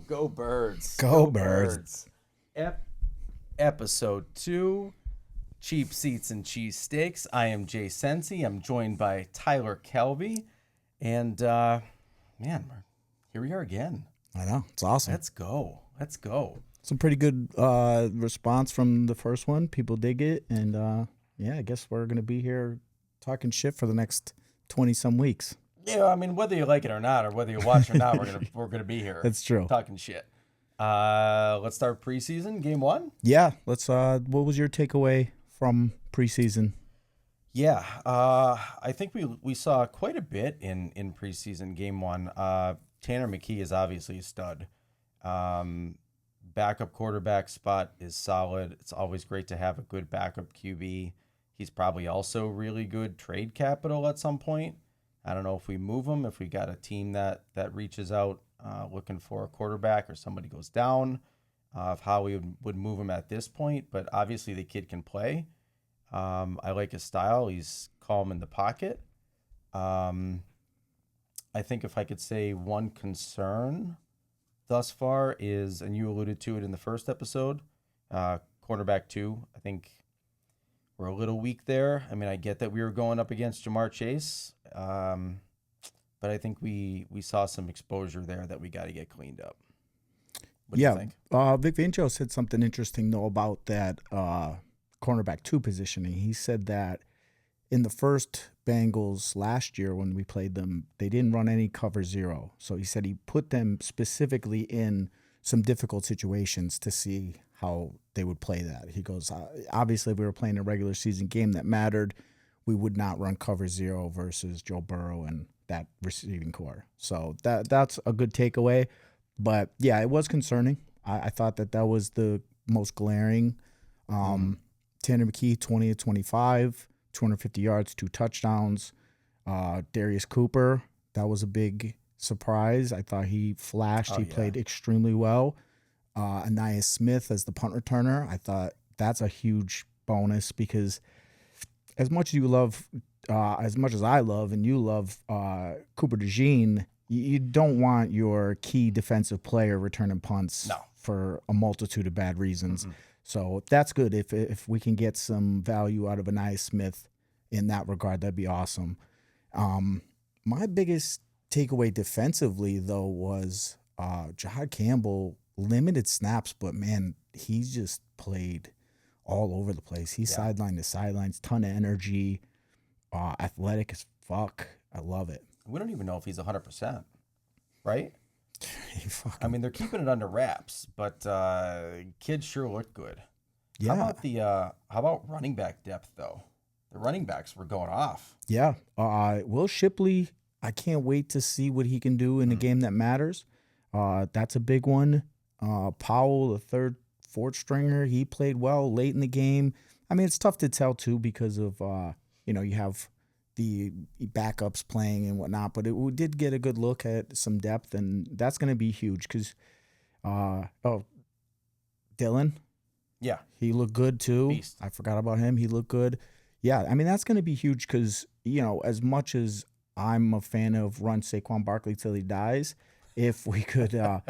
Go Birds. Go Birds. Episode 2, Cheap Seats and Cheese Steaks. I am Jay Sensi. I'm joined by Tyler Calvey. And, man, here we are again. I know. It's awesome. Let's go. Some pretty good response from the first one. People dig it. And, yeah, I guess we're going to be here talking shit for the next 20-some weeks. Yeah, I mean, whether you like it or not, or whether you watch or not, we're gonna be here. That's true. Talking shit. Let's start preseason, game 1. Yeah, let's. What was your takeaway from preseason? Yeah, I think we saw quite a bit in preseason game 1. Tanner McKee is obviously a stud. Backup quarterback spot is solid. It's always great to have a good backup QB. He's probably also really good trade capital at some point. I don't know if we move him, if we got a team that reaches out looking for a quarterback or somebody goes down, of how we would move him at this point. But obviously the kid can play. I like his style. He's calm in the pocket. I think if I could say one concern thus far is, and you alluded to it in the first episode, cornerback 2, I think we're a little weak there. I mean, I get that we were going up against Jamar Chase, but I think we saw some exposure there that we got to get cleaned up. What do you think? Vic Fangio said something interesting, though, about that cornerback 2 positioning. He said that in the first Bengals last year when we played them, they didn't run any cover 0. So he said he put them specifically in some difficult situations to see how they would play that. He goes, obviously, if we were playing a regular season game that mattered, we would not run cover 0 versus Joe Burrow and that receiving core. So that's a good takeaway. But, yeah, it was concerning. I thought that was the most glaring. Tanner McKee, 20 of 25, 250 yards, 2 touchdowns. Darius Cooper, that was a big surprise. I thought he flashed. He played extremely well. Anais Smith as the punt returner, I thought that's a huge bonus because as much as I love and you love Cooper DeJean, you don't want your key defensive player returning punts for a multitude of bad reasons. Mm-hmm. So that's good. If we can get some value out of Anais Smith in that regard, that'd be awesome. My biggest takeaway defensively, though, was Jahad Campbell. Limited snaps, but man, he just played all over the place. He's sideline to sidelines, ton of energy, athletic as fuck. I love it. We don't even know if he's 100%, right? I mean, they're keeping it under wraps, but kids sure look good. Yeah. How about running back depth though? The running backs were going off. Yeah. Will Shipley, I can't wait to see what he can do in a game that matters. That's a big one. Powell, the third, fourth stringer, he played well late in the game. I mean, it's tough to tell too because of you have the backups playing and whatnot. But we did get a good look at some depth, and that's going to be huge because Dylan, he looked good too. Beast. I forgot about him. He looked good. Yeah, I mean that's going to be huge because as much as I'm a fan of run Saquon Barkley till he dies, if we could have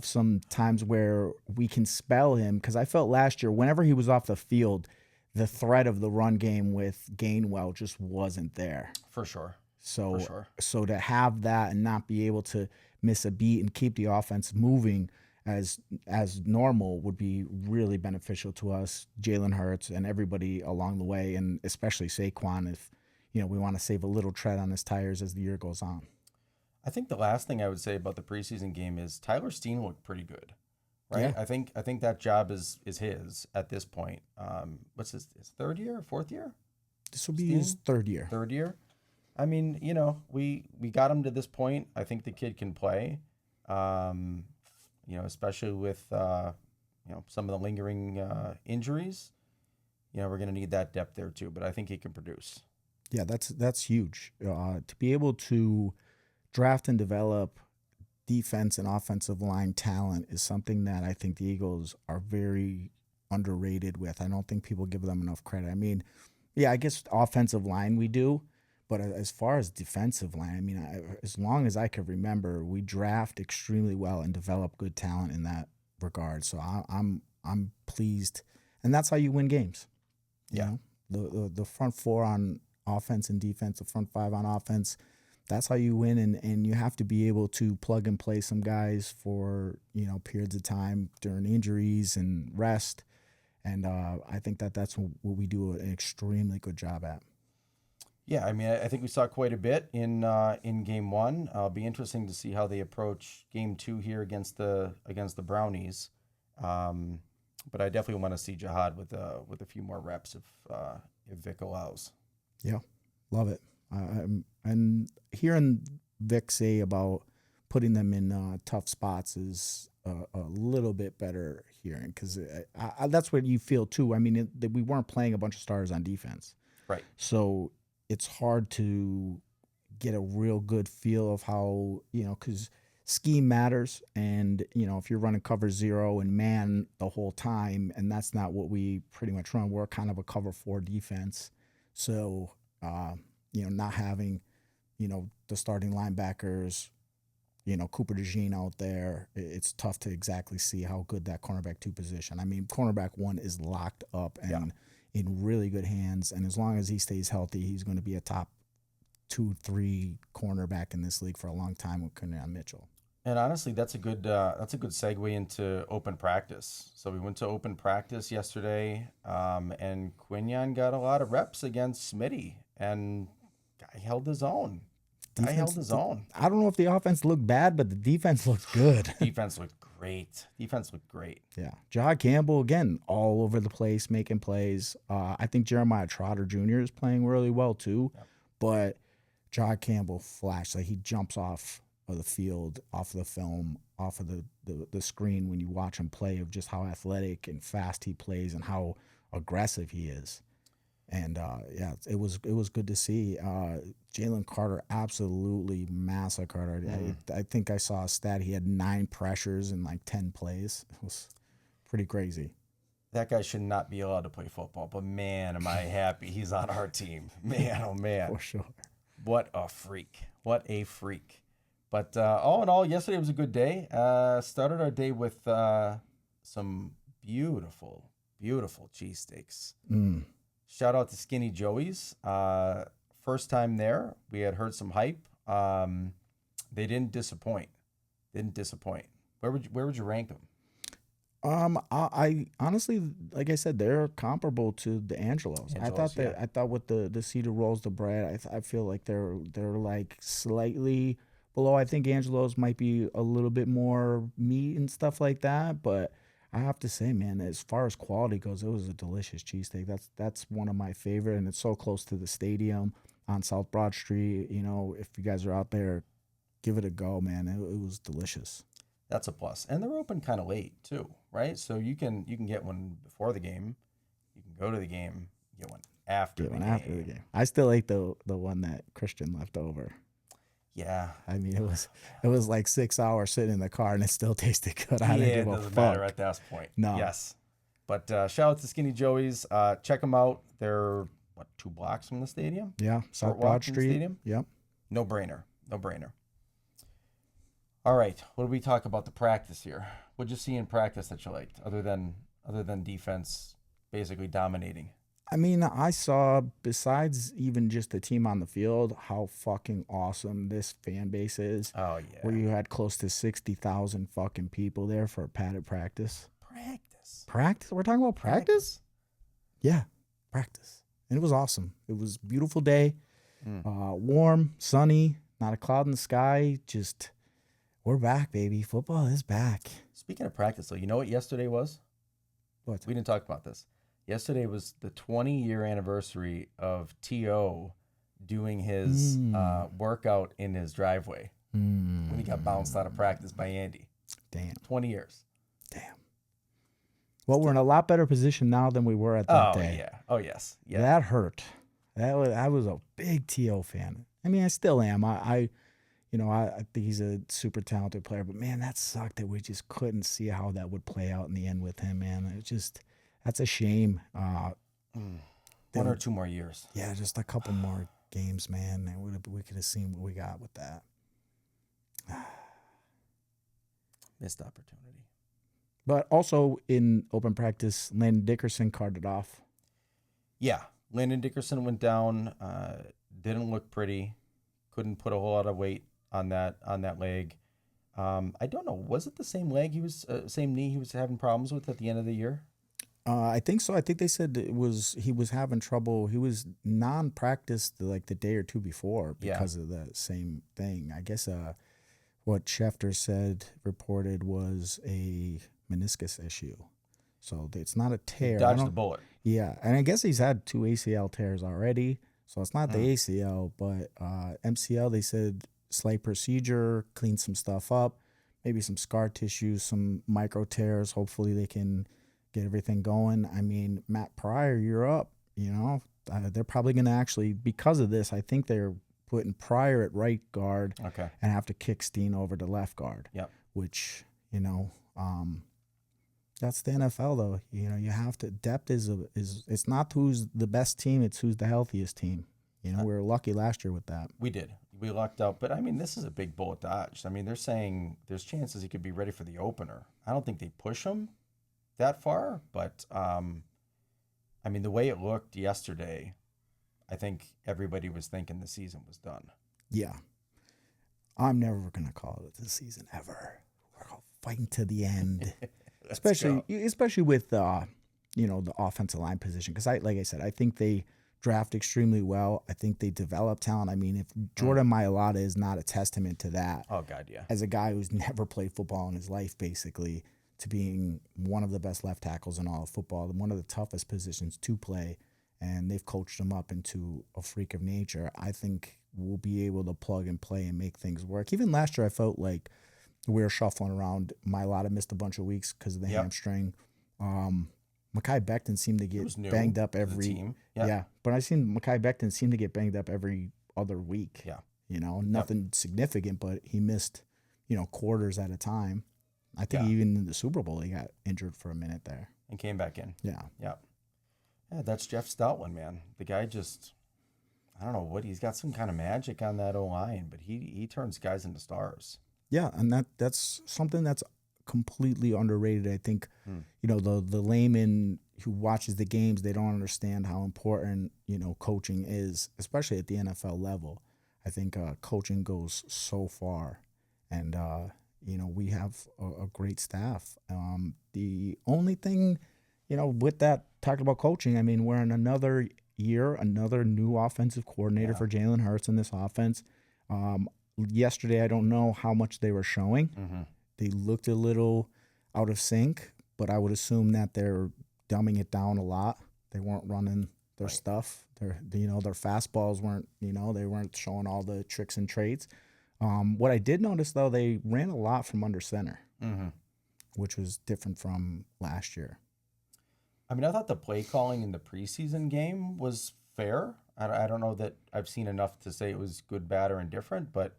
some times where we can spell him, because I felt last year whenever he was off the field, the threat of the run game with Gainwell just wasn't there. For sure. So to have that and not be able to miss a beat and keep the offense moving as normal would be really beneficial to us, Jalen Hurt and everybody along the way, and especially Saquon if we want to save a little tread on his tires as the year goes on. I think the last thing I would say about the preseason game is Tyler Steen looked pretty good, right? Yeah. I think that job is his at this point. What's his third year or fourth year? This will be his third year. Third year. I mean, we got him to this point. I think the kid can play, especially with some of the lingering injuries. We're going to need that depth there too, but I think he can produce. Yeah, that's huge. To be able to draft and develop defense and offensive line talent is something that I think the Eagles are very underrated with. I don't think people give them enough credit. I mean, yeah, I guess offensive line we do, But as far as defensive line, I mean, as long as I can remember, we draft extremely well and develop good talent in that regard. So I'm pleased, and that's how you win games. You know, the front four on offense and defense, the front five on offense. That's how you win, and you have to be able to plug and play some guys for, you know, periods of time during injuries and rest. And I think that's what we do an extremely good job at. Yeah, I mean, I think we saw quite a bit in game one. It'll be interesting to see how they approach game two here against the Brownies. But I definitely want to see Jihad with a few more reps if Vic allows. Yeah, love it. And hearing Vic say about putting them in tough spots is a little bit better hearing, because that's what you feel too. I mean, we weren't playing a bunch of starters on defense, right? So it's hard to get a real good feel of how, you know, because scheme matters, and you know, if you're running cover zero and man the whole time, and that's not what we pretty much run. We're kind of a cover four defense, so. You know, not having, you know, the starting linebackers, you know, Cooper DeJean out there, it's tough to exactly see how good that cornerback 2 position. I mean, cornerback 1 is locked up and in really good hands, and as long as he stays healthy, he's going to be a top 2-3 cornerback in this league for a long time with Kenan Mitchell. And honestly, that's a good segue into open practice. So we went to open practice yesterday, and Quinion got a lot of reps against Smitty, and guy held his own. I don't know if the offense looked bad, but the defense looked good. Defense looked great. Yeah. Jihad Campbell, again, all over the place, making plays. I think Jeremiah Trotter Jr. is playing really well too. Yep. But Jihad Campbell flashed. Like, he jumps off of the field, off of the film, off of the screen when you watch him play, of just how athletic and fast he plays and how aggressive he is. And it was good to see. Jalen Carter absolutely massacred. I think I saw a stat. He had 9 pressures in like 10 plays. It was pretty crazy. That guy should not be allowed to play football, but man, am I happy he's on our team. Man, oh man. For sure. What a freak. But all in all, yesterday was a good day. Started our day with some beautiful cheesesteaks. Shout out to Skinny Joey's. First time there. We had heard some hype. They didn't disappoint. Where would you rank them? I honestly, like I said, they're comparable to the Angelos. I thought with the cedar rolls, the bread, I feel like they're like slightly below. I think Angelos might be a little bit more meat and stuff like that, but I have to say, man, as far as quality goes, it was a delicious cheesesteak. That's one of my favorite, and it's so close to the stadium on South Broad Street. You know, if you guys are out there, give it a go, man. It was delicious. That's a plus. And they're open kind of late too, right? So you can get one before the game. You can go to the game, get one after the game. I still ate the one that Christian left over. Yeah. I mean, it was like 6 hours sitting in the car, and it still tasted good. I didn't give a fuck. It doesn't matter at that point. No. Yes. But shout out to Skinny Joey's. Check them out. They're, 2 blocks from the stadium? Yeah, South Broad Street. Stadium? Yep. No brainer. All right. What do we talk about the practice here? What'd you see in practice that you liked, other than defense basically dominating? I mean, I saw, besides even just the team on the field, how fucking awesome this fan base is. Oh, yeah. Where you had close to 60,000 fucking people there for a padded practice. Practice? We're talking about practice? Yeah, practice. And it was awesome. It was a beautiful day, warm, sunny, not a cloud in the sky. Just, we're back, baby. Football is back. Speaking of practice, though, you know what yesterday was? What? We didn't talk about this. Yesterday was the 20-year anniversary of T.O. doing his workout in his driveway when he got bounced out of practice by Andy. Damn. 20 years. Damn. Well, we're in a lot better position now than we were at that day. Oh, yeah. Oh, yes. Yeah. That hurt. I was a big T.O. fan. I mean, I still am. I think he's a super talented player, but man, that sucked that we just couldn't see how that would play out in the end with him, man. It just... That's a shame. 1 or 2 more years. Yeah, just a couple more games, man. And we could have seen what we got with that. Missed opportunity. But also in open practice, Landon Dickerson carted off. Yeah, Landon Dickerson went down. Didn't look pretty. Couldn't put a whole lot of weight on that leg. I don't know. Was it the same leg same knee he was having problems with at the end of the year? I think so. I think they said he was having trouble. He was non-practiced like the day or two before because of the same thing. I guess what Schefter reported was a meniscus issue. So it's not a tear. He dodged the bullet. Yeah, and I guess he's had 2 ACL tears already. So it's not the ACL, but MCL, they said slight procedure, clean some stuff up, maybe some scar tissue, some micro tears. Hopefully they can get everything going. I mean, Matt Pryor, you're up. You know, they're probably going to actually, because of this, I think they're putting Pryor at right guard and have to kick Steen over to left guard. Yep. Which, you know, that's the NFL though. You know, you have to, depth is it's not who's the best team, it's who's the healthiest team. You know, we were lucky last year with that. We did. We lucked out. But, I mean, this is a big bullet dodge. I mean, they're saying there's chances he could be ready for the opener. I don't think they push him that far. But, I mean, the way it looked yesterday, I think everybody was thinking the season was done. Yeah. I'm never going to call it the season ever. We're all fighting to the end. especially with, you know, the offensive line position. Because, like I said, I think they draft extremely well. I think they develop talent. I mean, if Jordan Mailata is not a testament to that. Oh, God, yeah. As a guy who's never played football in his life, basically, to being one of the best left tackles in all of football, one of the toughest positions to play, and they've coached him up into a freak of nature, I think we'll be able to plug and play and make things work. Even last year, I felt like we were shuffling around. Mailata missed a bunch of weeks because of the hamstring. Mekhi Becton seemed to get banged up every team. Yeah. But I seen Mekhi Becton seem to get banged up every other week. Yeah. You know, nothing significant, but he missed, you know, quarters at a time. I think even in the Super Bowl he got injured for a minute there. And came back in. Yeah. Yeah. Yeah, that's Jeff Stoutland, man. The guy just, I don't know what, he's got some kind of magic on that O-line, but he turns guys into stars. Yeah, and that's something that's completely underrated. I think, you know, the layman who watches the games, they don't understand how important, you know, coaching is, especially at the NFL level. I think coaching goes so far, and you know, we have a great staff. The only thing, you know, with that, talking about coaching, I mean, we're in another year, another new offensive coordinator for Jalen Hurts in this offense. Yesterday, I don't know how much they were showing. They looked a little out of sync, but I would assume that they're dumbing it down a lot. They weren't running their stuff. Their fastballs weren't, you know, they weren't showing all the tricks and traits. What I did notice, though, they ran a lot from under center, which was different from last year. I mean, I thought the play calling in the preseason game was fair. I don't know that I've seen enough to say it was good, bad, or indifferent, but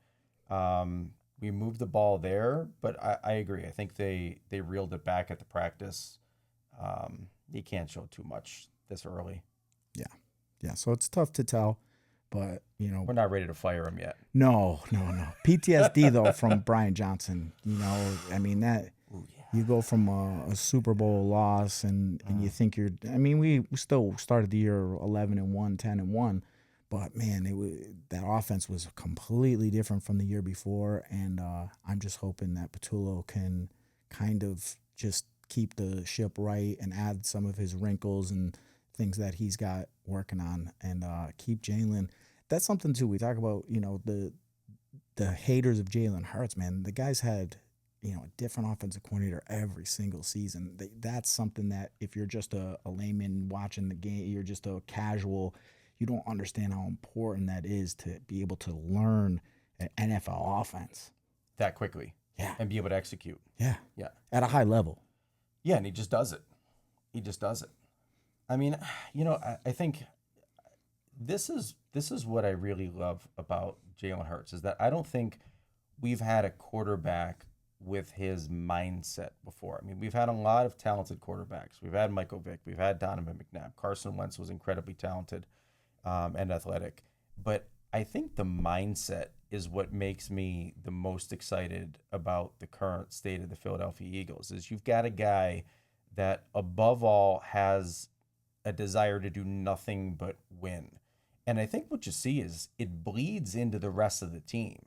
we moved the ball there. But I agree. I think they reeled it back at the practice. You can't show too much this early. Yeah. So it's tough to tell, but, you know. We're not ready to fire him yet. No. PTSD, though, from Brian Johnson. You know, I mean, that. Ooh, yeah. You go from a Super Bowl loss and you think you're – I mean, we still started the year 11-1, 10-1. But, man, that offense was completely different from the year before. And I'm just hoping that Patullo can kind of just keep the ship right and add some of his wrinkles and things that he's got working on and keep Jalen. That's something, too. We talk about, you know, the haters of Jalen Hurts, man. The guy's had – you know, a different offensive coordinator every single season. That's something that if you're just a layman watching the game, you're just a casual, you don't understand how important that is to be able to learn an NFL offense. That quickly. Yeah. And be able to execute. Yeah. Yeah. At a high level. Yeah, and he just does it. I mean, you know, I think this is what I really love about Jalen Hurts is that I don't think we've had a quarterback with his mindset before. I mean, we've had a lot of talented quarterbacks. We've had Michael Vick. We've had Donovan McNabb. Carson Wentz was incredibly talented and athletic. But I think the mindset is what makes me the most excited about the current state of the Philadelphia Eagles. Is you've got a guy that above all has a desire to do nothing but win. And I think what you see is it bleeds into the rest of the team,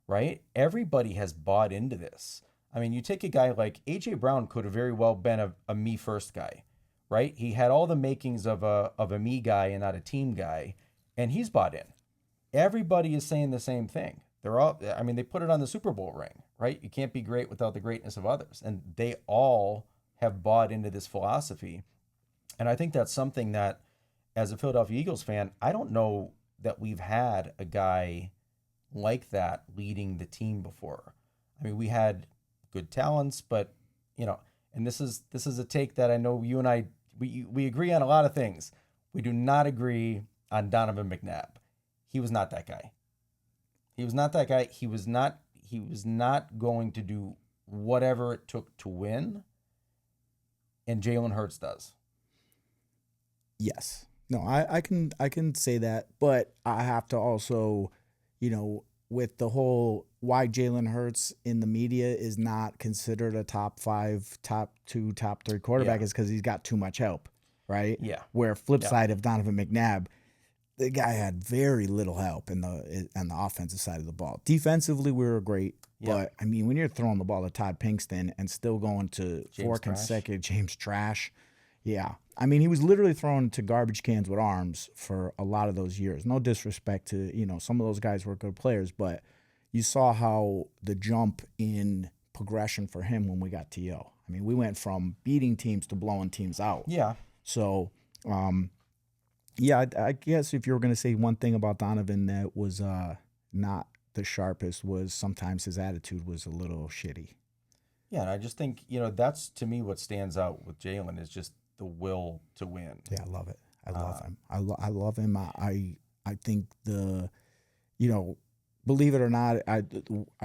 right? Everybody has bought into this. I mean, you take a guy like A.J. Brown could have very well been a me first guy, right? He had all the makings of a me guy and not a team guy, and he's bought in. Everybody is saying the same thing. They're all, I mean, they put it on the Super Bowl ring, right? You can't be great without the greatness of others. And they all have bought into this philosophy. And I think that's something that, as a Philadelphia Eagles fan, I don't know that we've had a guy like that leading the team before. I mean, we had good talents, but, you know, and this is a take that I know you and I, we agree on a lot of things. We do not agree on Donovan McNabb. He was not that guy. He was not that guy. He was not going to do whatever it took to win. And Jalen Hurts does. Yes. No, I can say that, but I have to also, you know, with the whole why Jalen Hurts in the media is not considered a top 5, top 2, top 3 quarterback is because he's got too much help, right? Yeah. Where flip side of Donovan McNabb, the guy had very little help on the offensive side of the ball. Defensively, we were great, but I mean, when you're throwing the ball to Todd Pinkston and still going to consecutive James Trash, I mean, he was literally thrown to garbage cans with arms for a lot of those years. No disrespect to, you know, some of those guys were good players, but you saw how the jump in progression for him when we got T.O. I mean, we went from beating teams to blowing teams out. Yeah. So, I guess if you were going to say one thing about Donovan that was not the sharpest was sometimes his attitude was a little shitty. Yeah, and I just think, you know, that's to me what stands out with Jalen is just the will to win. Yeah, I love it. I love him. I love him. I think you know, believe it or not, I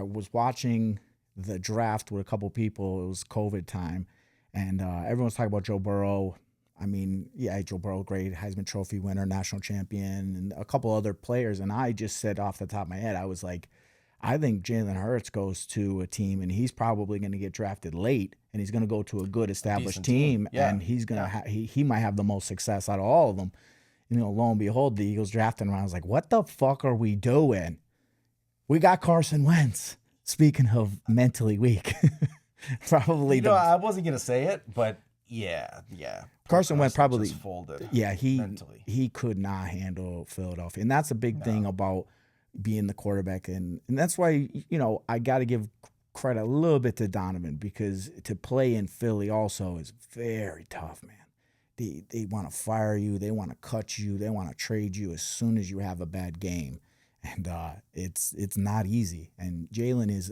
was watching the draft with a couple people. It was COVID time, and everyone was talking about Joe Burrow. I mean, yeah, Joe Burrow, great Heisman Trophy winner, national champion, and a couple other players. And I just said off the top of my head, I was like, I think Jalen Hurts goes to a team, and he's probably going to get drafted late, and he's going to go to a good established team, and he's going to he might have the most success out of all of them. You know, lo and behold, the Eagles drafted him. I was like, what the fuck are we doing? We got Carson Wentz. Speaking of mentally weak, probably. You know, I wasn't going to say it, but yeah. Carson Wentz probably just folded. Yeah, mentally. He could not handle Philadelphia, and that's a big thing about being the quarterback, and that's why, you know, I got to give credit a little bit to Donovan, because to play in Philly also is very tough, man. They want to fire you, they want to cut you, they want to trade you as soon as you have a bad game, and it's not easy. And Jalen is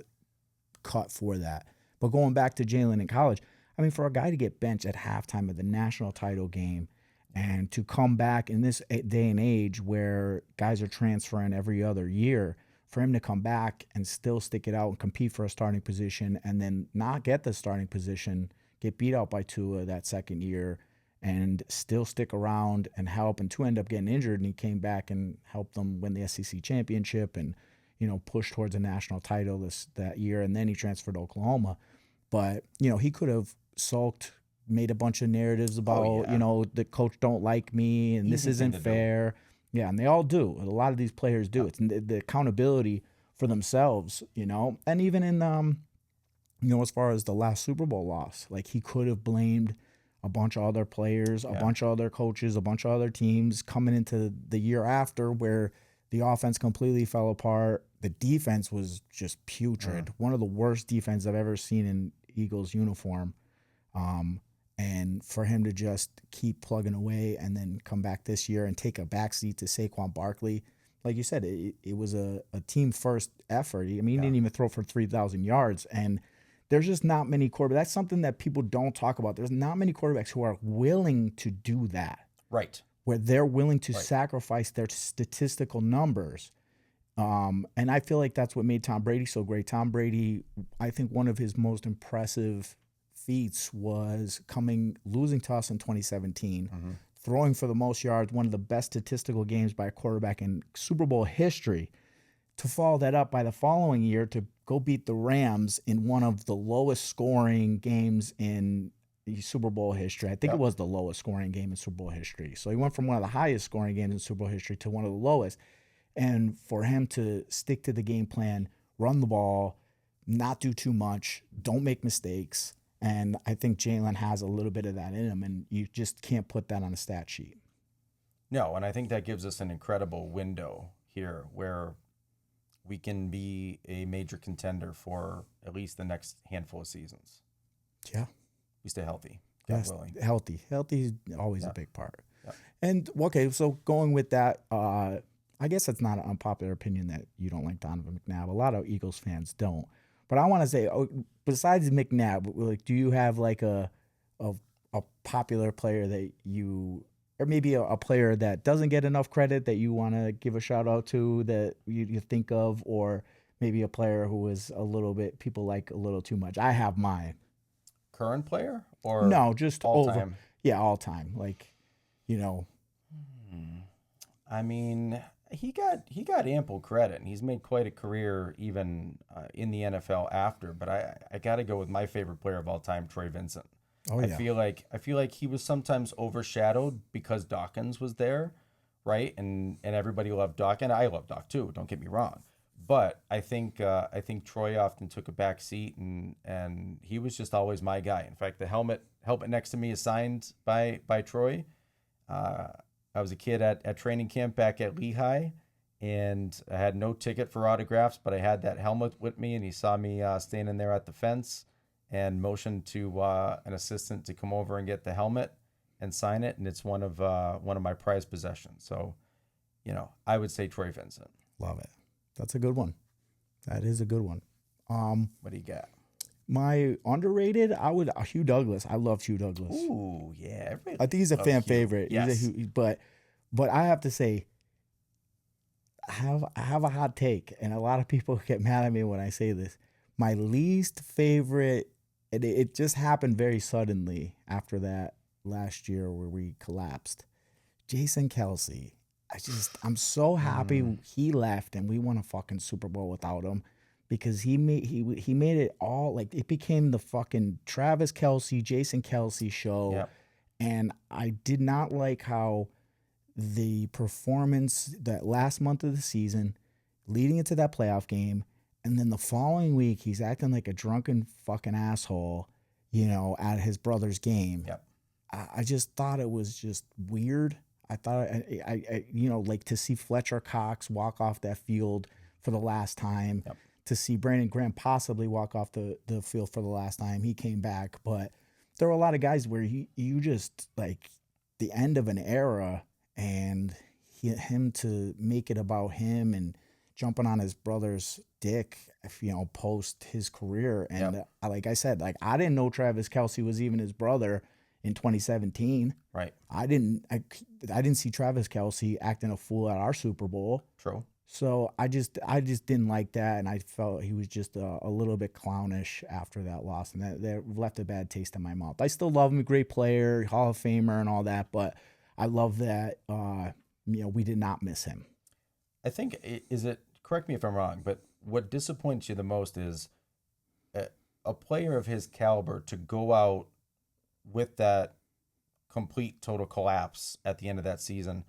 cut for that. But going back to Jalen in college, I mean, for a guy to get benched at halftime of the national title game and to come back in this day and age where guys are transferring every other year, for him to come back and still stick it out and compete for a starting position and then not get the starting position, get beat out by Tua that second year, and still stick around and help, and Tua ended up getting injured, and he came back and helped them win the SEC championship and, you know, push towards a national title that year, and then he transferred to Oklahoma. But, you know, he could have sulked, made a bunch of narratives about, you know, the coach don't like me and this isn't fair. Yeah, and they all do. A lot of these players do. It's the accountability for themselves, you know. And even in, you know, as far as the last Super Bowl loss, like, he could have blamed a bunch of other players, a bunch of other coaches, a bunch of other teams coming into the year after where the offense completely fell apart. The defense was just putrid. One of the worst defenses I've ever seen in Eagles uniform. And for him to just keep plugging away and then come back this year and take a backseat to Saquon Barkley, like you said, it was a team first effort. I mean, he didn't even throw for 3,000 yards, and there's just not many quarterbacks. That's something that people don't talk about. There's not many quarterbacks who are willing to do that. Right. Where they're willing to sacrifice their statistical numbers. And I feel like that's what made Tom Brady so great. Tom Brady, I think one of his most impressive feats was losing to us in 2017, throwing for the most yards, one of the best statistical games by a quarterback in Super Bowl history, to follow that up by the following year to go beat the Rams in one of the lowest scoring games in the Super Bowl history. I think it was the lowest scoring game in Super Bowl history. So he went from one of the highest scoring games in Super Bowl history to one of the lowest. And for him to stick to the game plan, run the ball, not do too much, don't make mistakes. And I think Jalen has a little bit of that in him, and you just can't put that on a stat sheet. No, and I think that gives us an incredible window here where we can be a major contender for at least the next handful of seasons. Yeah. We stay healthy. Yes, healthy. Healthy is always a big part. Yeah. And, okay, so going with that, I guess it's not an unpopular opinion that you don't like Donovan McNabb. A lot of Eagles fans don't. But I want to say, besides McNabb, like, do you have like a popular player that you, or maybe a player that doesn't get enough credit that you want to give a shout out to that you think of, or maybe a player who is a little bit, people like a little too much? I have mine. Current player or no, just all over time? Yeah, all time. Like, you know. I mean, he got ample credit, and he's made quite a career even in the NFL after. But I got to go with my favorite player of all time, Troy Vincent. Oh yeah. I feel like he was sometimes overshadowed because Dawkins was there, right? And everybody loved Doc, and I love Doc too. Don't get me wrong. But I think Troy often took a back seat, and he was just always my guy. In fact, the helmet next to me is signed by Troy. I was a kid at training camp back at Lehigh, and I had no ticket for autographs, but I had that helmet with me, and he saw me standing there at the fence and motioned to an assistant to come over and get the helmet and sign it, and it's one of my prized possessions. So, I would say Troy Vincent. Love it. That's a good one. That is a good one. What do you got? My underrated, Hugh Douglas. I love Hugh Douglas. Ooh, yeah. I think he's a fan favorite. Yes. But I have to say, I have a hot take, and a lot of people get mad at me when I say this. My least favorite, and it just happened very suddenly after that last year where we collapsed. Jason Kelce. I'm so happy he left and we won a fucking Super Bowl without him, because he made it all, like, it became the fucking Travis Kelce, Jason Kelce show. Yep. And I did not like how the performance that last month of the season leading into that playoff game, and then the following week he's acting like a drunken fucking asshole, at his brother's game. Yep. I just thought it was just weird. I thought, I like to see Fletcher Cox walk off that field for the last time, to see Brandon Graham possibly walk off the field for the last time. He came back, but there were a lot of guys where you just, like, the end of an era, and him to make it about him and jumping on his brother's dick, post his career. And like I said, like, I didn't know Travis Kelce was even his brother in 2017. Right. I didn't see Travis Kelce acting a fool at our Super Bowl. True. So I just didn't like that, and I felt he was just a little bit clownish after that loss, and that left a bad taste in my mouth. I still love him, a great player, Hall of Famer and all that, but I love that we did not miss him. I think, correct me if I'm wrong, but what disappoints you the most is a player of his caliber to go out with that complete total collapse at the end of that season.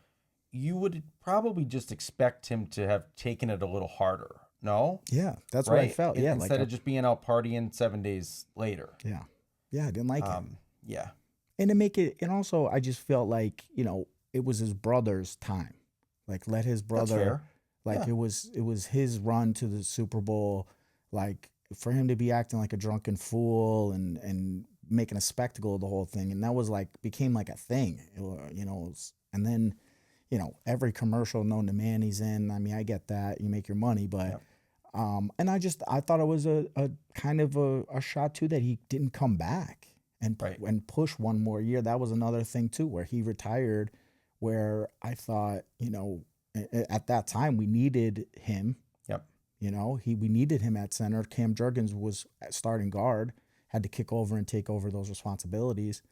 You would probably just expect him to have taken it a little harder. No? Yeah, that's what I felt. Yeah, instead of just being out partying 7 days later. Yeah. Yeah, I didn't like it. Yeah. And to make it, and also I just felt like, it was his brother's time. Like, let his brother, like, it was his run to the Super Bowl. Like, for him to be acting like a drunken fool and making a spectacle of the whole thing, and that was like, became like a thing, and then, every commercial known to man he's in. I mean, I get that you make your money, but and I thought it was a kind of a shot too that he didn't come back and push one more year. That was another thing too, where he retired, where I thought, at that time we needed him. Yep. We needed him at center. Cam Jurgens was at starting guard, had to kick over and take over those responsibilities.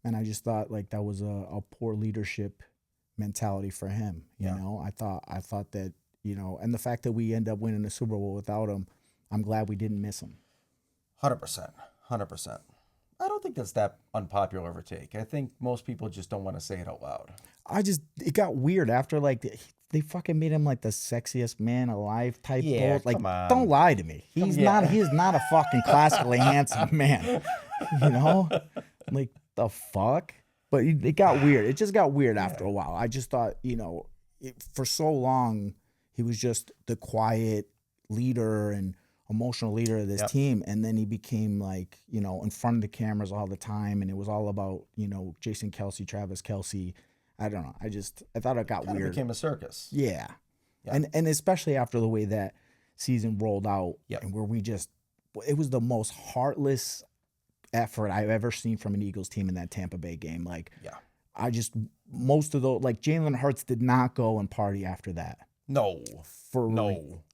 And I just thought like that was a poor leadership mentality for him. You know, I thought that, you know, and the fact that we end up winning the Super Bowl without him, I'm glad we didn't miss him. 100%. 100%. I don't think that's that unpopular of a take. I think most people just don't want to say it out loud. It got weird after like they fucking made him like the sexiest man alive type. Yeah, Like, come on. don't lie to me. He is not a fucking classically handsome man. You know, like the fuck. But it got weird. It just got weird after a while. I just thought, you know, for so long he was just the quiet leader and emotional leader of this team, and then he became like, you know, in front of the cameras all the time, and it was all about, you know, Jason Kelce, Travis Kelce. I don't know. I thought it got weird. It became a circus. Yeah. And especially after the way that season rolled out, and where it was the most heartless effort I've ever seen from an Eagles team in that Tampa Bay game. Like, most of those, like Jalen Hurts did not go and party after that. No.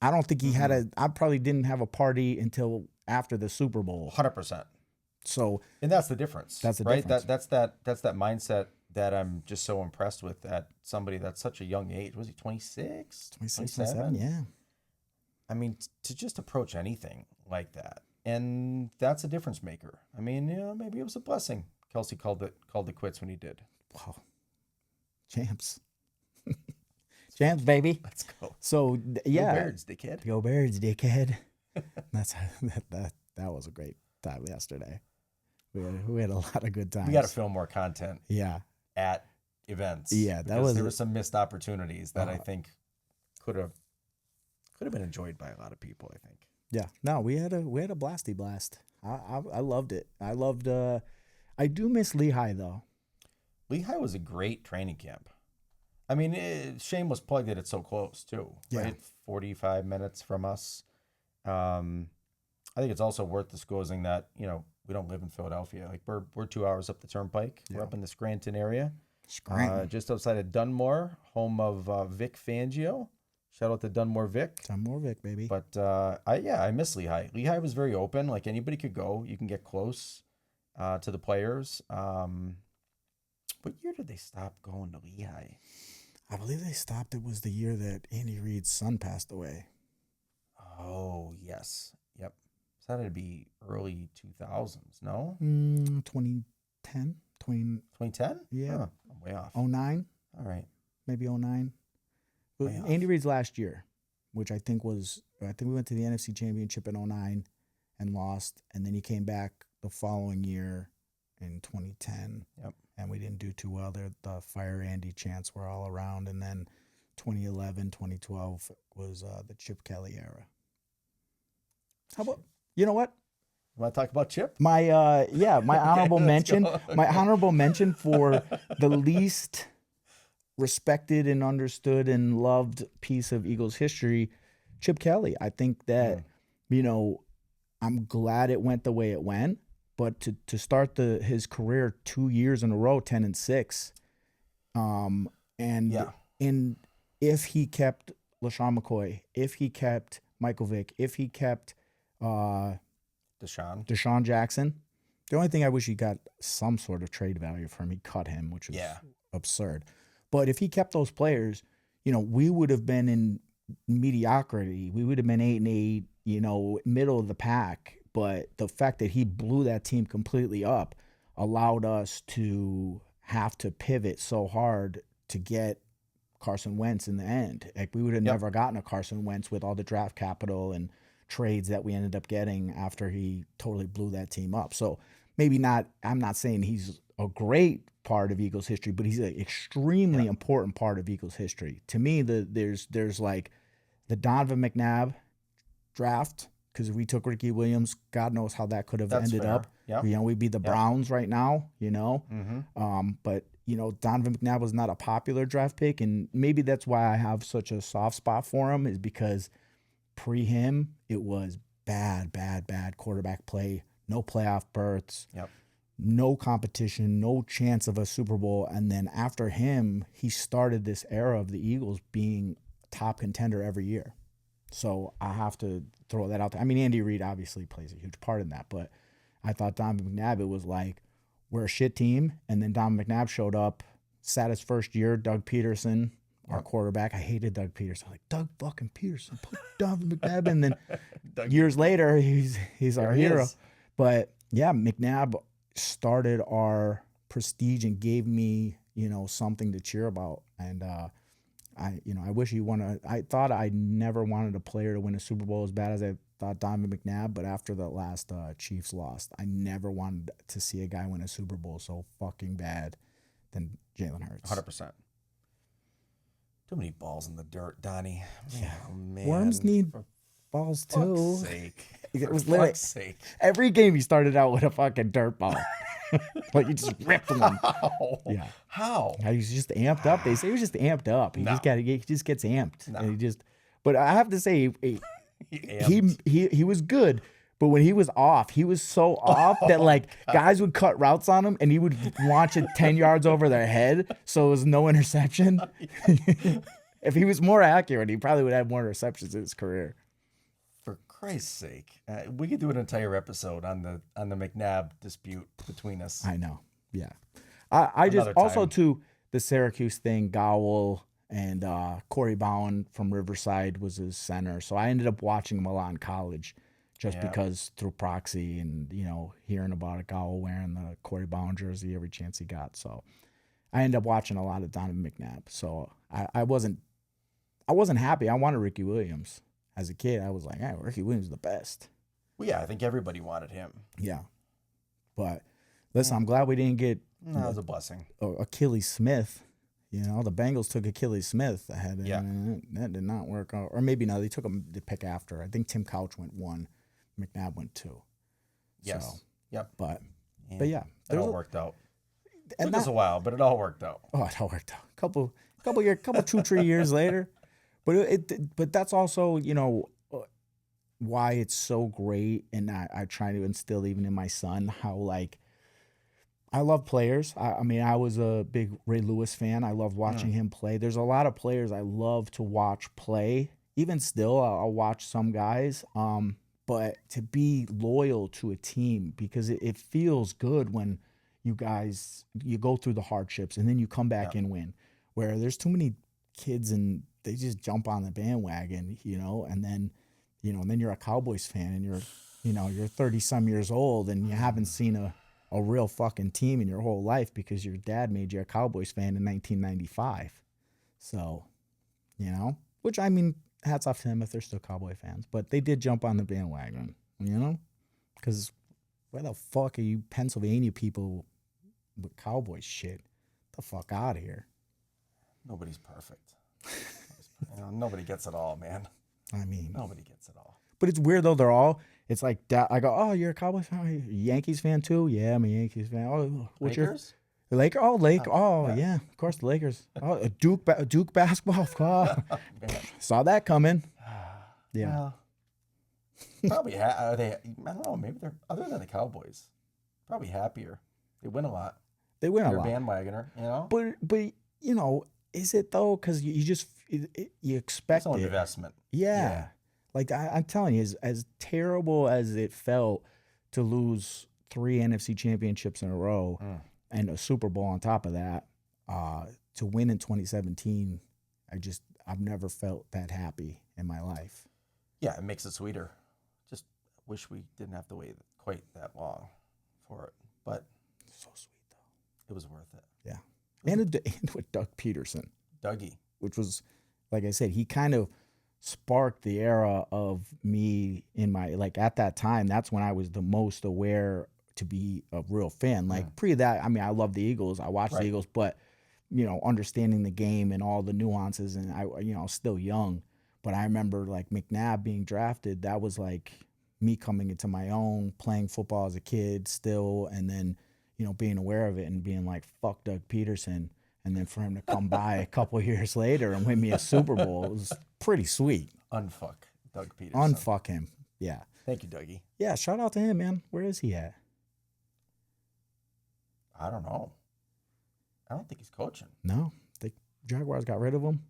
I don't think he had I probably didn't have a party until after the Super Bowl. 100%. So, and that's the difference. That's the difference. That's that mindset that I'm just so impressed with, that somebody that's such a young age. Was he 26? 27? Yeah. I mean, to just approach anything like that. And that's a difference maker. I mean, you know, maybe it was a blessing. Kelce called it quits when he did. Wow. Champs. Champs, baby. Let's go. So, yeah. Go Birds, dickhead. Go Birds, dickhead. That was a great time yesterday. We had a lot of good times. We got to film more content. Yeah. At events. Yeah, there were some missed opportunities that I think could have been enjoyed by a lot of people, I think. Yeah. No, we had a blasty blast. I loved it. I do miss Lehigh though. Lehigh was a great training camp. I mean, shameless plug that it's so close too. Yeah. Right? 45 minutes from us. I think it's also worth disclosing that, you know, we don't live in Philadelphia. Like we're 2 hours up the turnpike. Yeah. We're up in the Scranton area. Just outside of Dunmore, home of Vic Fangio. Shout out to Dunmore Vic. Dunmore Vic, baby. But I miss Lehigh. Lehigh was very open. Like anybody could go. You can get close to the players. What year did they stop going to Lehigh? I believe they stopped. It was the year that Andy Reid's son passed away. Oh, yes. Yep. So that would be early 2000s, no? 2010. 2010? Yeah. Huh, I'm way off. 09? All right. Maybe 09. Andy Reid's last year, which I think we went to the NFC Championship in 09 and lost, and then he came back the following year in 2010. Yep. And we didn't do too well there. The Fire Andy chants were all around, and then 2011, 2012 was the Chip Kelly era. How about, you know what? You want to talk about Chip? My honorable mention. My honorable mention for the least respected and understood and loved piece of Eagles history, Chip Kelly. I think that, you know, I'm glad it went the way it went, but to start his career 2 years in a row, 10-6, and if he kept LaShawn McCoy, if he kept Michael Vick, if he kept Deshaun Jackson, the only thing I wish he got some sort of trade value from, he cut him, which is absurd. But if he kept those players, you know, we would have been in mediocrity. We would have been 8-8, you know, middle of the pack. But the fact that he blew that team completely up allowed us to have to pivot so hard to get Carson Wentz in the end. Like, we would have never gotten a Carson Wentz with all the draft capital and trades that we ended up getting after he totally blew that team up. So maybe not, I'm not saying he's a great part of Eagles history, but he's an extremely important part of Eagles history. To me, there's like the Donovan McNabb draft, because if we took Ricky Williams, God knows how that could have ended up. Yep. You know, we'd be the Browns right now, you know. But, you know, Donovan McNabb was not a popular draft pick, and maybe that's why I have such a soft spot for him, is because pre him, it was bad quarterback play, no playoff berths, no competition, no chance of a Super Bowl. And then after him, he started this era of the Eagles being a top contender every year. So I have to throw that out there. I mean, Andy Reid obviously plays a huge part in that, but I thought Donovan McNabb, it was like, we're a shit team. And then Donovan McNabb showed up, sat his first year, Doug Pederson, our quarterback. I hated Doug Pederson. I'm like, Doug fucking Pederson, put Donovan McNabb in. And then years later, he's our hero. But yeah, McNabb started our prestige and gave me, something to cheer about. And I wish he won I thought I never wanted a player to win a Super Bowl as bad as I thought Donovan McNabb, but after the last Chiefs lost, I never wanted to see a guy win a Super Bowl so fucking bad than Jalen Hurts. 100%. Too many balls in the dirt, Donnie. Yeah. Oh, man. Worms need balls too. Fuck's sake. It was For fuck's sake. Every game he started out with a fucking dirt ball. Like he just ripped them. How? Yeah. How? He was just amped up. They say he was just amped up. He just gets amped. No. And but I have to say he was good. But when he was off, he was so off that like guys would cut routes on him and he would launch it 10 yards over their head. So it was no interception. If he was more accurate, he probably would have more receptions in his career. For Christ's sake, we could do an entire episode on the McNabb dispute between us. I know. Yeah. I just also to the Syracuse thing, Gowell and Corey Bowen from Riverside was his center. So I ended up watching him a lot in college. Just because through proxy and, hearing about it, Gowell wearing the Corey Bowen jersey every chance he got. So I ended up watching a lot of Donovan McNabb. So I wasn't happy. I wanted Ricky Williams. As a kid, I was like, hey, Ricky Williams is the best. Well, yeah, I think everybody wanted him. Yeah. But listen, I'm glad we didn't get that was a blessing. Achilles Smith. The Bengals took Achilles Smith ahead. And that did not work out. Or maybe no, they took him to pick after. I think Tim Couch went 1. McNabb went 2. Yes. So, yep. But yeah. It all worked out. It took us a while, but it all worked out. Oh, it all worked out. Couple 2-3 years later. But that's also, why it's so great. And I try to instill even in my son how, like, I love players. I mean, I was a big Ray Lewis fan. I loved watching him play. There's a lot of players I love to watch play. Even still, I'll watch some guys. But to be loyal to a team, because it feels good when you go through the hardships and then you come back and win. Where there's too many kids and they just jump on the bandwagon, and then, and then you're a Cowboys fan and you're 30 some years old and you haven't seen a real fucking team in your whole life because your dad made you a Cowboys fan in 1995. So, which I mean, hats off to them if they're still Cowboy fans. But they did jump on the bandwagon, because where the fuck are you Pennsylvania people with Cowboys shit? Get the fuck out of here. Nobody's perfect. Nobody gets it all, man. I mean, nobody gets it all. But it's weird though. It's like I go, oh, you're a Cowboys fan? Are you a Yankees fan too? Yeah, I'm a Yankees fan. Oh, what's Lakers? Your Lakers? Oh, Oh, yeah, of course the Lakers. Oh, Duke basketball. Oh, saw that coming. Yeah. Well, probably are they? I don't know. Maybe they're other than the Cowboys. Probably happier. They win a lot. They win a You're lot. A bandwagoner, But is it though? Because you expect it's it. Investment. Yeah. Like I'm telling you, as terrible as it felt to lose 3 NFC championships in a row and a Super Bowl on top of that, to win in 2017, I've never felt that happy in my life. Yeah, it makes it sweeter. Just wish we didn't have to wait quite that long for it, but so sweet though. It was worth it. Yeah, and with Doug Pederson, Dougie, which was, like I said, he kind of sparked the era of me in my, like, at that time, that's when I was the most aware to be a real fan. Like pre that, I mean, I love the Eagles. I watched the Eagles, but understanding the game and all the nuances, and I was still young, but I remember like McNabb being drafted. That was like me coming into my own, playing football as a kid still, and then being aware of it and being like, fuck Doug Pederson. And then for him to come by a couple years later and win me a Super Bowl, it was pretty sweet. Unfuck Doug Pederson. Unfuck him. Yeah. Thank you, Dougie. Yeah, shout out to him, man. Where is he at? I don't know. I don't think he's coaching. No. The Jaguars got rid of him.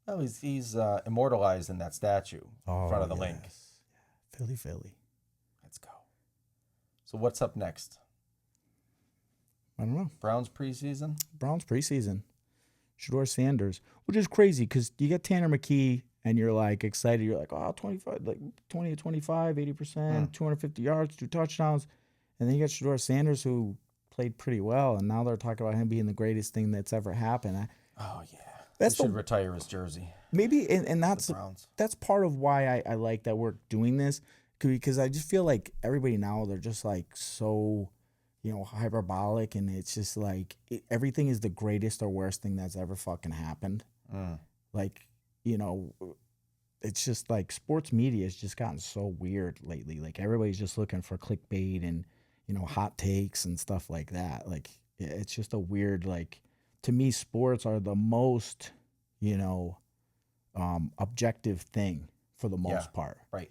Damn. Well, he's immortalized in that statue in front of the Linc. Philly. Let's go. So what's up next? I don't know. Browns preseason. Shador Sanders, which is crazy because you get Tanner McKee and you're like excited. You're like, oh, 25, like 20 to 25, 80%, 250 yards, 2 touchdowns. And then you get Shador Sanders who played pretty well. And now they're talking about him being the greatest thing that's ever happened. Oh, yeah. That's He should retire his jersey. Maybe, and that's part of why I like that we're doing this, because I just feel like everybody now, they're just like so, hyperbolic, and it's just like everything is the greatest or worst thing that's ever fucking happened. Like, it's just like sports media has just gotten so weird lately. Like everybody's just looking for clickbait and, hot takes and stuff like that. Like it's just a weird, like, to me, sports are the most, objective thing for the most part. Right.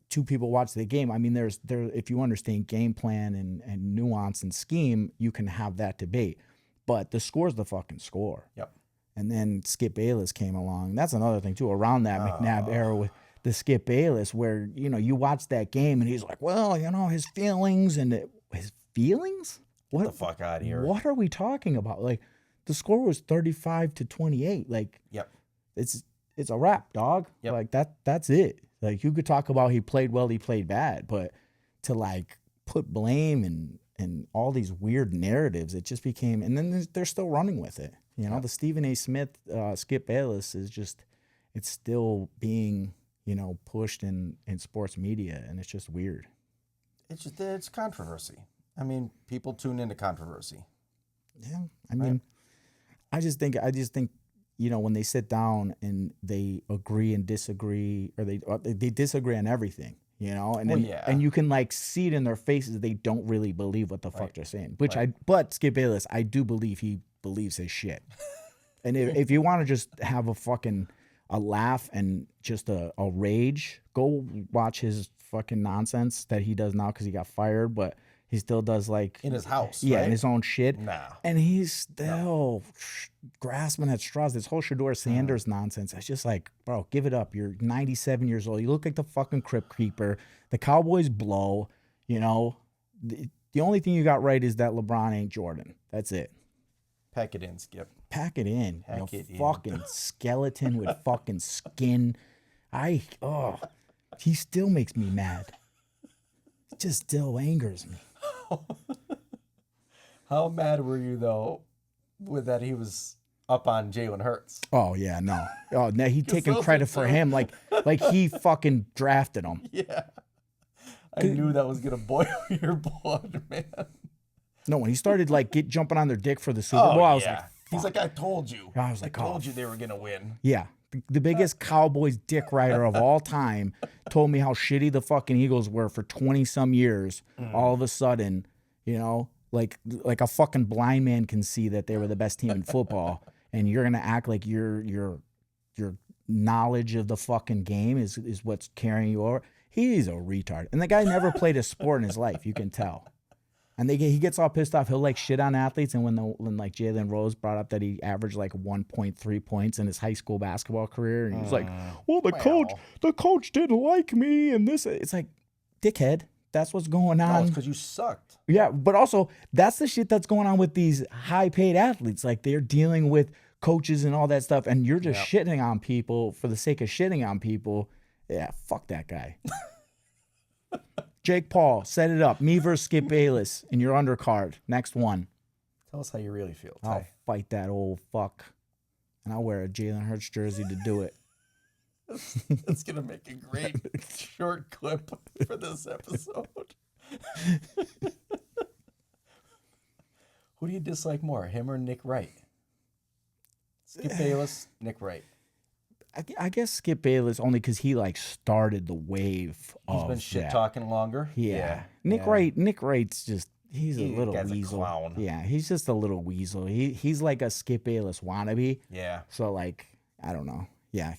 Two people watch the game. I mean, if you understand game plan and nuance and scheme, you can have that debate. But the score's the fucking score. Yep. And then Skip Bayless came along. That's another thing too. Around that McNabb era with the Skip Bayless, where you watch that game and he's like, well, his feelings and his feelings. Get the fuck out of here. What are we talking about? Like, the score was 35-28. Like, yep, it's a wrap, dog. Yep. Like that's it. Like, you could talk about he played well, he played bad, but to like put blame and all these weird narratives, it just became. And then they're still running with it. The Stephen A. Smith, Skip Bayless is just, it's still being pushed in sports media, and it's just weird. It's controversy. I mean, people tune into controversy. Yeah, I mean, I just think, when they sit down and they agree and disagree, or they disagree on everything, and you can like see it in their faces. They don't really believe what the fuck they're saying. But Skip Bayless, I do believe he believes his shit. And if you want to just have a laugh and just a rage, go watch his fucking nonsense that he does now because he got fired, but he still does, like, in his house, in right? his own shit. Nah. And he's still grasping at straws. This whole Shador Sanders nonsense. It's just like, bro, give it up. You're 97 years old. You look like the fucking Crypt Keeper. The Cowboys blow. The only thing you got right is that LeBron ain't Jordan. That's it. Pack it in, Skip. Pack it in. Pack it in. Fucking skeleton with fucking skin. He still makes me mad. It just still angers me. How mad were you, though, with that he was up on Jalen Hurts? Oh, yeah, no. Oh, no, he taking credit for him like he fucking drafted him. Yeah. I knew that was going to boil your blood, man. No, when he started, like, jumping on their dick for the Super Bowl, I was like, fuck. He's like, I told you. I was like, told you they were going to win. Yeah. The biggest Cowboys dick rider of all time told me how shitty the fucking Eagles were for 20-some years. All of a sudden, like a fucking blind man can see that they were the best team in football, and you're gonna act like your knowledge of the fucking game is what's carrying you over. He's a retard, and the guy never played a sport in his life. You can tell. And he gets all pissed off. He'll like shit on athletes. And when like Jalen Rose brought up that he averaged like 1.3 points in his high school basketball career, and he was like, "Well, the coach didn't like me," and this. It's like, dickhead. That's what's going on. No, it's because you sucked. Yeah, but also that's the shit that's going on with these high-paid athletes. Like, they're dealing with coaches and all that stuff, and you're just shitting on people for the sake of shitting on people. Yeah, fuck that guy. Jake Paul, set it up. Me versus Skip Bayless in your undercard. Next one. Tell us how you really feel, Ty. I'll fight that old fuck. And I'll wear a Jalen Hurts jersey to do it. That's going to make a great short clip for this episode. Who do you dislike more, him or Nick Wright? Skip Bayless, Nick Wright. I guess Skip Bayless only because he like started the wave. He's been shit talking longer. Yeah. Nick Wright's just he's a little weasel. A clown. Yeah, he's just a little weasel. He's like a Skip Bayless wannabe. Yeah. So like I don't know. Yeah,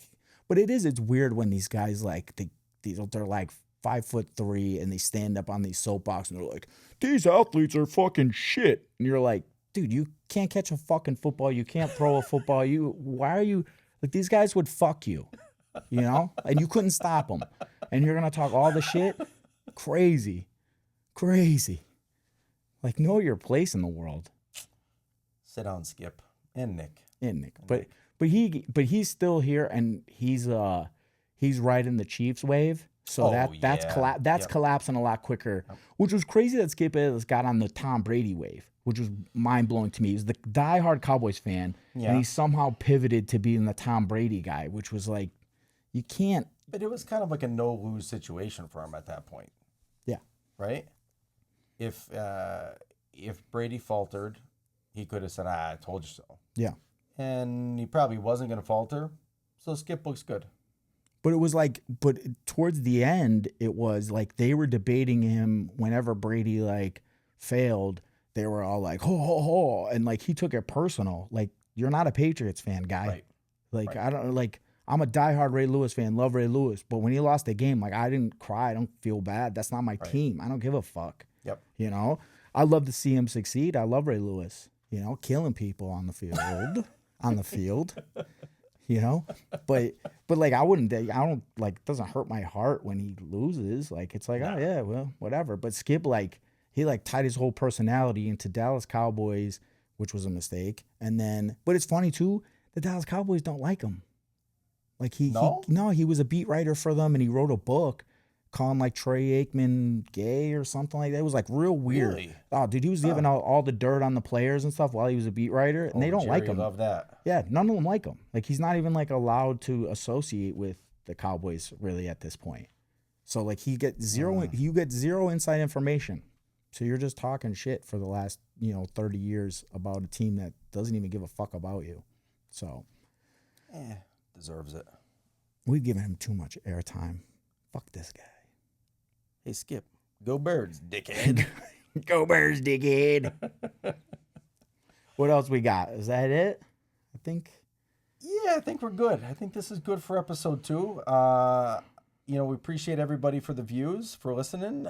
but it's weird when these guys like they're like 5'3" and they stand up on these soapbox and they're like, these athletes are fucking shit, and you're like, dude, you can't catch a fucking football, you can't throw a football, why are you? Like, these guys would fuck you, and you couldn't stop them. And you're going to talk all the shit? Crazy. Like, know your place in the world. Sit down, Skip and Nick. But he's still here, and he's riding the Chiefs wave. So that's collapsing a lot quicker, which was crazy that Skip Bayless got on the Tom Brady wave, which was mind-blowing to me. He was the diehard Cowboys fan, and he somehow pivoted to being the Tom Brady guy, which was like, you can't. But it was kind of like a no-lose situation for him at that point. Yeah. Right? If Brady faltered, he could have said, I told you so. Yeah. And he probably wasn't going to falter, so Skip looks good. But it was like, towards the end, it was like they were debating him whenever Brady like failed. They were all like, ho, ho, ho. And like, he took it personal. Like, you're not a Patriots fan, guy. Right. Like, I don't like, I'm a diehard Ray Lewis fan, love Ray Lewis. But when he lost the game, like, I didn't cry. I don't feel bad. That's not my team. I don't give a fuck. Yep. You know, I love to see him succeed. I love Ray Lewis, you know, killing people on the field, you know, but like, I don't like, it doesn't hurt my heart when he loses. Like, it's like, oh yeah, well, whatever. But Skip, like, he like tied his whole personality into Dallas Cowboys, which was a mistake. And then, but it's funny too, the Dallas Cowboys don't like him. Like he was a beat writer for them, and he wrote a book calling like Troy Aikman gay or something like that. It was like real weird. Really? Oh, dude, he was giving out all the dirt on the players and stuff while he was a beat writer, and they don't like him. Love that. Yeah, none of them like him. Like, he's not even like allowed to associate with the Cowboys really at this point. So like, you get zero inside information. So you're just talking shit for the last 30 years about a team that doesn't even give a fuck about you. So, deserves it. We've given him too much airtime. Fuck this guy. Hey, Skip. Go Birds, dickhead. Go Birds, dickhead. What else we got? Is that it? I think. Yeah, I think we're good. I think this is good for episode 2. We appreciate everybody for the views, for listening.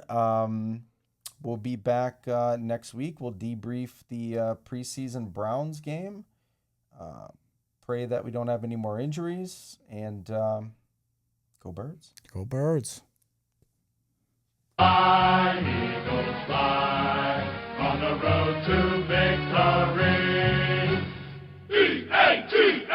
We'll be back next week. We'll debrief the preseason Browns game. Pray that we don't have any more injuries. And go Birds. Go Birds. Fly, Eagles, fly, on the road to victory. E-A-T-L-E-S